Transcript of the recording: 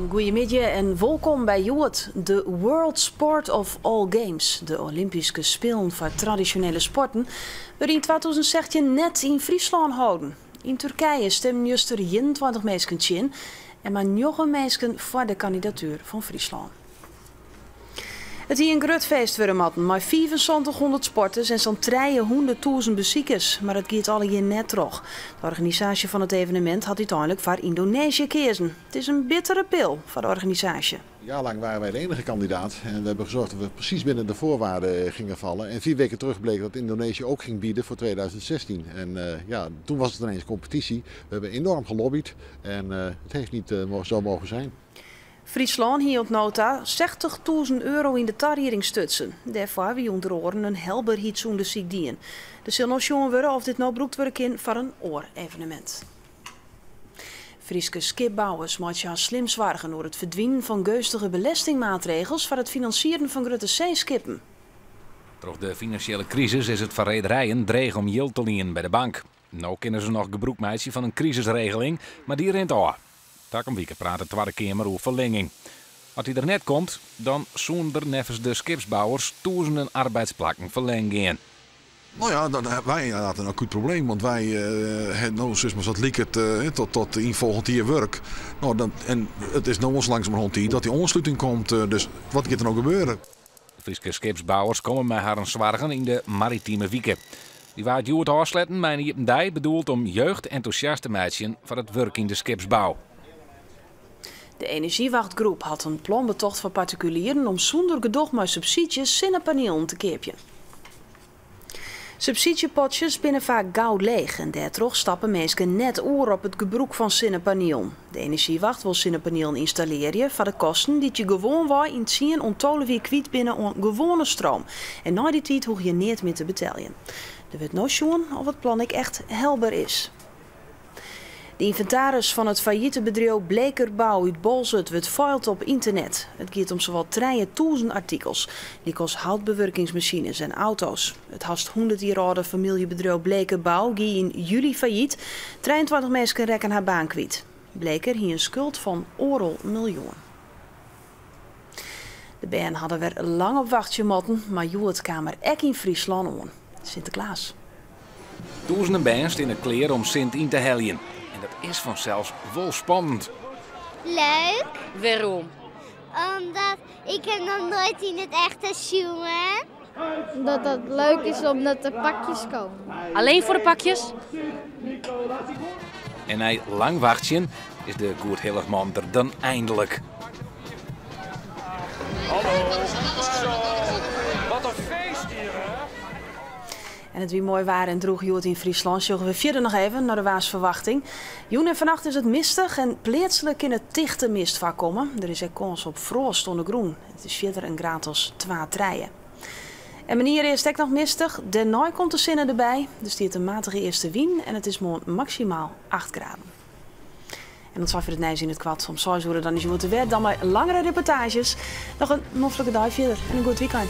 Goedemiddag en welkom bij Joet, de World Sport of All Games. De Olympische Spelen voor traditionele sporten werden in 2016 net in Friesland houden. In Turkije stemmen juist er 21 mensen in en maar 9 mensen voor de kandidatuur van Friesland. Het hier een groot feest worden matten, maar 7500 sporters en zo'n 300.000 bezoekers. Maar het gaat alle hier net terug. De organisatie van het evenement had uiteindelijk voor Indonesië gekozen. Het is een bittere pil voor de organisatie. Jaarlang waren wij de enige kandidaat en we hebben gezorgd dat we precies binnen de voorwaarden gingen vallen. En 4 weken terug bleek dat Indonesië ook ging bieden voor 2016. En toen was het ineens competitie. We hebben enorm gelobbyd en het heeft niet zo mogen zijn. Friesland hield nota 60.000 euro in de tarriering stutsen. Daarvoor wie onder oren een helder iets onder ziek dien. De zal nog zien worden of dit nou broekt worden kan voor een oor-evenement. Frieske skipbouwers moeten slim zwargen door het verdwijnen van geustige belastingmaatregels voor het financieren van grote zeeskippen. Door de financiële crisis is het voor rederijen dreig om yield te lenen bij de bank. Nou kunnen ze nog gebruik maken van een crisisregeling, maar die rent al. Takom Wieke praat de Tweede Kamer over verlenging. Als die er net komt, dan zullen er nevens de skipsbouwers duizenden arbeidsplakken verlengd gaan. Nou ja, wij hadden een acuut probleem, want wij hebben dat lieket tot in volgend jaar werk. Nou, en het is nog eens langzamerhand hier dat die ontsluiting komt, dus wat gaat er nou gebeuren? De Friese skipsbouwers komen met haar zwargen in de maritieme wieken. Die waard Joet afsletten met een dij bedoeld om jeugd enthousiast te maken voor het werk in de skipsbouw. De Energiewachtgroep had een plan betocht voor particulieren om zonder gedoog met subsidies zonnepanelen te keepje. Subsidiepotjes binnen vaak gauw leeg en daardoor stappen mensen net oer op het gebruik van zonnepanelen. De Energiewacht wil zonnepanelen installeren voor de kosten die je gewoon waar in het zien ontolen weer kwijt binnen gewone stroom. En na die tijd hoef je niet meer te betalen. Er wordt nog zien of het plan echt helder is. De inventaris van het failliete bedrijf Blekerbouw uit Bolzut wordt veild op internet. Het gaat om zowel 3000 artikels, die als houtbewerkingsmachines en auto's. Het haast 100 jaar oude familiebedrijf Blekerbouw ging in juli failliet. 23 mensen rekken haar baan kwijt. Bleker hier een schuld van oorl miljoen. De band hadden weer lang op wachtje motten, maar Joet kamer ek in Friesland aan. Sinterklaas. Duizenden bands in een kleer om Sint in te heljen. En dat is vanzelfs wel spannend. Leuk. Waarom? Omdat ik heb nog nooit in het echte zongen. Dat het leuk is omdat er pakjes komen. Alleen voor de pakjes? En na lang wachtje is de Goedhilligman er dan eindelijk. Hallo. Zo. Wat een feest hier, hè? En het wie mooi waar en droeg Joet in Friesland. Zullen we verder nog even naar de waarsverwachting. Joen en vannacht is het mistig en plaatselijk in het dichte mist komen. Er is kans op frost onder groen. Het is verder een graad als 2 treien. En manier is het nog mistig. Daarna komt de zinnen erbij. Er staat een matige eerste wind en het is maximaal 8 graden. En dat was voor het nieuws in het kwad. Om 6 uur dan is Joet te weer. Dan maar langere reportages. Nog een noffelijke dag verder en een goed weekend.